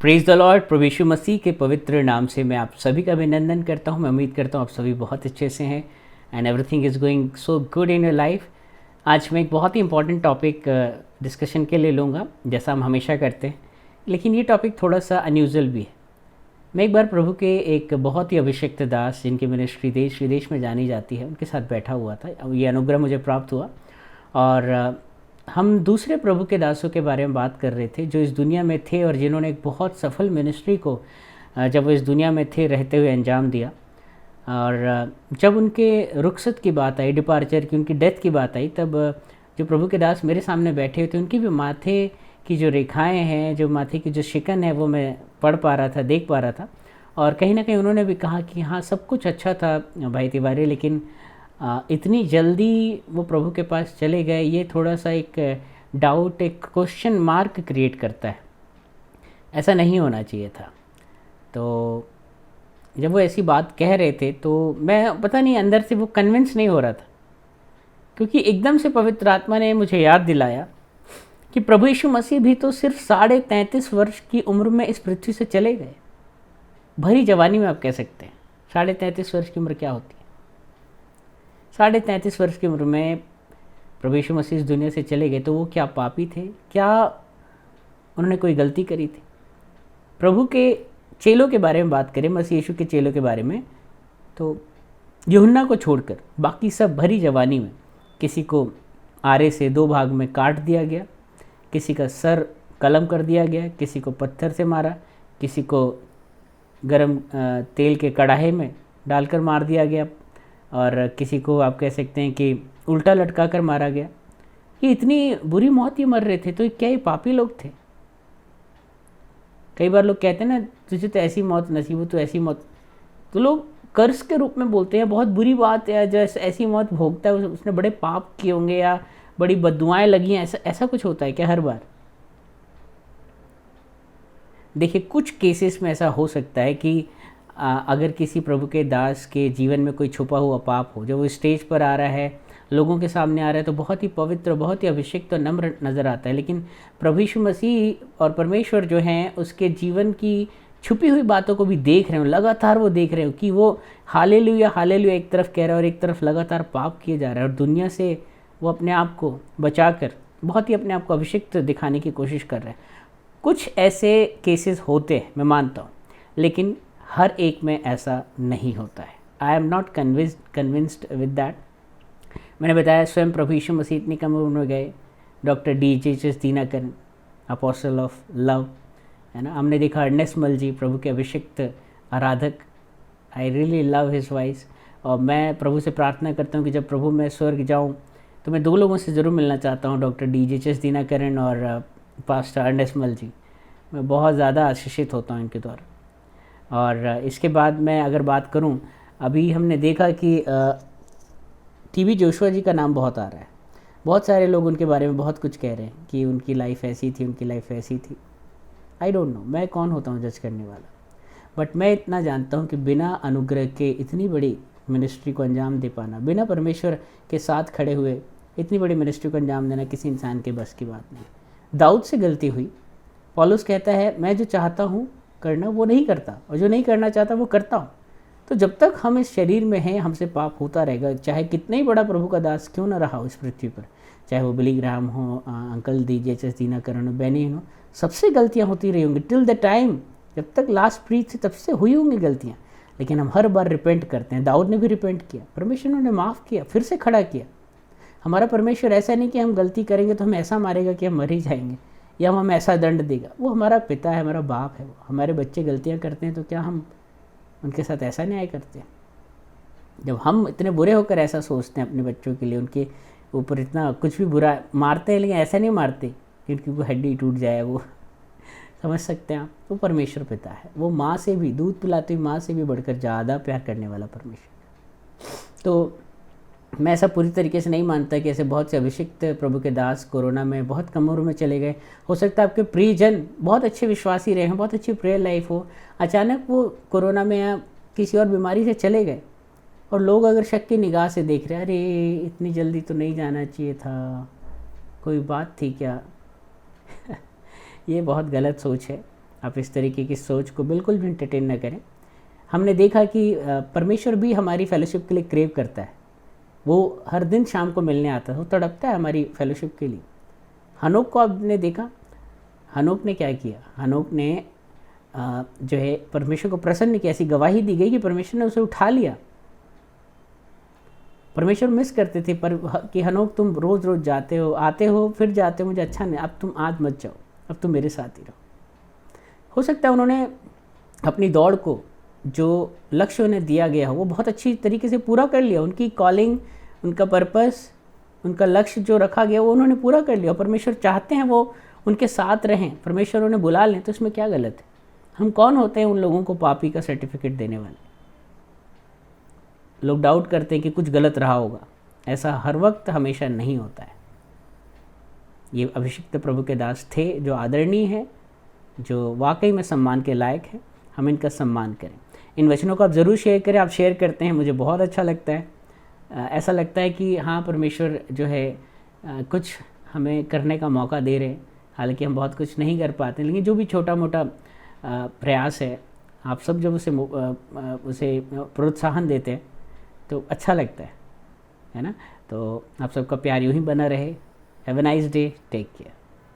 Praise the lord. प्रभु यीशु मसीह के पवित्र नाम से मैं आप सभी का अभिनंदन करता हूं। मैं उम्मीद करता हूं आप सभी बहुत अच्छे से हैं and everything is going so good in your life. आज मैं एक बहुत ही इंपॉर्टेंट टॉपिक डिस्कशन के लिए लूँगा, जैसा हम हमेशा करते हैं, लेकिन ये टॉपिक थोड़ा सा अनयूजुअल भी है। मैं एक बार प्रभु के एक बहुत ही अभिषिक्त दास, जिनकी मिनिस्ट्री देश विदेश में जानी जाती है, उनके साथ बैठा हुआ था। ये अनुग्रह मुझे प्राप्त हुआ और हम दूसरे प्रभु के दासों के बारे में बात कर रहे थे जो इस दुनिया में थे और जिन्होंने एक बहुत सफल मिनिस्ट्री को जब वो इस दुनिया में थे रहते हुए अंजाम दिया। और जब उनके रुखसत की बात आई, डिपार्चर की, उनकी डेथ की बात आई, तब जो प्रभु के दास मेरे सामने बैठे हुए थे, उनकी भी माथे की जो रेखाएं हैं, जो माथे की जो शिकन है, वो मैं पढ़ पा रहा था, देख पा रहा था। और कहीं ना कहीं उन्होंने भी कहा कि हाँ, सब कुछ अच्छा था भाई तिवारी, लेकिन इतनी जल्दी वो प्रभु के पास चले गए, ये थोड़ा सा एक डाउट, एक क्वेश्चन मार्क क्रिएट करता है। ऐसा नहीं होना चाहिए था। तो जब वो ऐसी बात कह रहे थे तो मैं पता नहीं अंदर से वो कन्विंस नहीं हो रहा था, क्योंकि एकदम से पवित्र आत्मा ने मुझे याद दिलाया कि प्रभु यीशु मसीह भी तो सिर्फ 33.5 वर्ष की उम्र में इस पृथ्वी से चले गए। भरी जवानी में आप कह सकते हैं। 33.5 वर्ष की उम्र क्या होती है? 33.5 वर्ष की उम्र में प्रभु यीशु मसीह इस दुनिया से चले गए, तो वो क्या पापी थे? क्या उन्होंने कोई गलती करी थी? प्रभु के चेलों के बारे में बात करें, मसीह यीशु के चेलों के बारे में, तो यूहन्ना को छोड़कर बाकी सब भरी जवानी में, किसी को आरे से 2 भाग में काट दिया गया, किसी का सर कलम कर दिया गया, किसी को पत्थर से मारा, किसी को गरम तेल के कढ़ाई में डालकर मार दिया गया, और किसी को आप कह सकते हैं कि उल्टा लटका कर मारा गया। ये इतनी बुरी मौत ये मर रहे थे, तो क्या ये पापी लोग थे? कई बार लोग कहते हैं ना, तुझे तो ऐसी मौत नसीब हो, तो ऐसी मौत, तो लोग कर्ज के रूप में बोलते हैं, बहुत बुरी बात है, जो ऐसी मौत भोगता है उसने बड़े पाप किए होंगे या बड़ी बद्दुआएं लगी हैं। ऐसा कुछ होता है क्या हर बार? देखिए, कुछ केसेस में ऐसा हो सकता है कि अगर किसी प्रभु के दास के जीवन में कोई छुपा हुआ पाप हो, जब वो स्टेज पर आ रहा है, लोगों के सामने आ रहा है, तो बहुत ही पवित्र, बहुत ही अभिषेक और नम्र नज़र आता है। लेकिन प्रभु यीशु मसीह और परमेश्वर जो हैं, उसके जीवन की छुपी हुई बातों को भी देख रहे हो, लगातार वो देख रहे हो कि वो हालेलुया एक तरफ कह रहा है और एक तरफ लगातार पाप किए जा रहा है, और दुनिया से वो अपने आप को बचाकर बहुत ही अपने आप को अभिषिक्त दिखाने की कोशिश कर रहे हैं। कुछ ऐसे केसेस होते हैं, मैं मानता हूँ, लेकिन हर एक में ऐसा नहीं होता है। I am not convinced with that. मैंने बताया स्वयं प्रभु यीशु मसीह इतनी कम उम्र में गए। Doctor D.J.H.S. Dinakaran, apostle of love, है ना। हमने देखा अर्नेस्ट मल जी, प्रभु के अभिषिक्त आराधक। I really love his voice. और मैं प्रभु से प्रार्थना करता हूँ कि जब प्रभु मैं स्वर्ग जाऊँ तो मैं 2 लोगों से ज़रूर मिलना चाहता हूँ, डॉक्टर D.J.H.S. दीनाकरन और पास्टर अर्नेस्ट मल जी। मैं बहुत ज़्यादा आशीषित होता हूँ इनके द्वारा। और इसके बाद मैं अगर बात करूं, अभी हमने देखा कि टीबी जोशुआ जी का नाम बहुत आ रहा है। बहुत सारे लोग उनके बारे में बहुत कुछ कह रहे हैं कि उनकी लाइफ ऐसी थी, उनकी लाइफ ऐसी थी। आई डोंट नो, मैं कौन होता हूं जज करने वाला। बट मैं इतना जानता हूं कि बिना अनुग्रह के इतनी बड़ी मिनिस्ट्री को अंजाम दे पाना, बिना परमेश्वर के साथ खड़े हुए इतनी बड़ी मिनिस्ट्री को अंजाम देना किसी इंसान के बस की बात नहीं। दाऊद से गलती हुई। पौलुस कहता है, मैं जो चाहता हूँ करना वो नहीं करता, और जो नहीं करना चाहता वो करता हूँ। तो जब तक हम इस शरीर में हैं, हमसे पाप होता रहेगा, चाहे कितना ही बड़ा प्रभु का दास क्यों ना रहा हो इस पृथ्वी पर, चाहे वो बिली ग्राहम हो, अंकल D.J.H.S. दीनाकरन हो, बेनी हो, सबसे गलतियाँ होती रही होंगी टिल द टाइम, जब तक लास्ट ब्रीथ थी तब से हुई होंगी गलतियाँ। लेकिन हम हर बार रिपेंट करते हैं। दाऊद ने भी रिपेंट किया, परमेश्वर ने माफ़ किया, फिर से खड़ा किया। हमारा परमेश्वर ऐसा नहीं कि हम गलती करेंगे तो हमें ऐसा मारेगा कि हम मर ही जाएंगे, या हमें ऐसा दंड देगा। वो हमारा पिता है, हमारा बाप है। वो हमारे बच्चे गलतियां करते हैं तो क्या हम उनके साथ ऐसा न्याय करते हैं? जब हम इतने बुरे होकर ऐसा सोचते हैं अपने बच्चों के लिए, उनके ऊपर इतना कुछ भी बुरा मारते हैं, लेकिन ऐसा नहीं मारते कि उनकी कोई हड्डी टूट जाए, वो समझ सकते हैं आप। वो परमेश्वर पिता है, वो माँ से भी, दूध पिलाती हुई माँ से भी बढ़कर ज़्यादा प्यार करने वाला परमेश्वर। तो मैं ऐसा पूरी तरीके से नहीं मानता कि ऐसे बहुत से अभिषिक्त प्रभु के दास कोरोना में बहुत कम उम्र में चले गए। हो सकता है आपके प्रियजन बहुत अच्छे विश्वासी रहे हैं, बहुत अच्छी प्रेयर लाइफ हो, अचानक वो कोरोना में या किसी और बीमारी से चले गए, और लोग अगर शक की निगाह से देख रहे हैं, अरे इतनी जल्दी तो नहीं जाना चाहिए था, कोई बात थी क्या? ये बहुत गलत सोच है। आप इस तरीके की सोच को बिल्कुल भी एंटरटेन ना करें। हमने देखा कि परमेश्वर भी हमारी फेलोशिप के लिए क्रेव करता है। वो हर दिन शाम को मिलने आता है, वो तड़पता है हमारी फेलोशिप के लिए। हनोक को आपने देखा, हनोक ने क्या किया? हनोक ने जो है परमेश्वर को प्रसन्न किया, ऐसी गवाही दी गई कि परमेश्वर ने उसे उठा लिया। परमेश्वर मिस करते थे पर कि हनोक तुम रोज़ रोज़ जाते हो, आते हो, फिर जाते हो, मुझे अच्छा नहीं, अब तुम आज मत जाओ, अब तुम मेरे साथ ही रहो। हो सकता है उन्होंने अपनी दौड़ को, जो लक्ष्य उन्हें दिया गया हो, वो बहुत अच्छी तरीके से पूरा कर लिया। उनकी कॉलिंग, उनका पर्पस, उनका लक्ष्य जो रखा गया वो उन्होंने पूरा कर लिया। परमेश्वर चाहते हैं वो उनके साथ रहें, परमेश्वर उन्हें बुला लें, तो इसमें क्या गलत है? हम कौन होते हैं उन लोगों को पापी का सर्टिफिकेट देने वाले? लोग डाउट करते हैं कि कुछ गलत रहा होगा। ऐसा हर वक्त हमेशा नहीं होता है। ये अभिषिक्त प्रभु के दास थे जो आदरणीय हैं, जो वाकई में सम्मान के लायक हैं। हम इनका सम्मान करें। इन वचनों को आप ज़रूर शेयर करें। आप शेयर करते हैं, मुझे बहुत अच्छा लगता है। ऐसा लगता है कि हाँ, परमेश्वर जो है कुछ हमें करने का मौका दे रहे हैं। हालांकि हम बहुत कुछ नहीं कर पाते, लेकिन जो भी छोटा मोटा प्रयास है, आप सब जब उसे प्रोत्साहन देते हैं तो अच्छा लगता है ना? तो आप सबका प्यार यूँ ही बना रहे। Have a nice day, take care.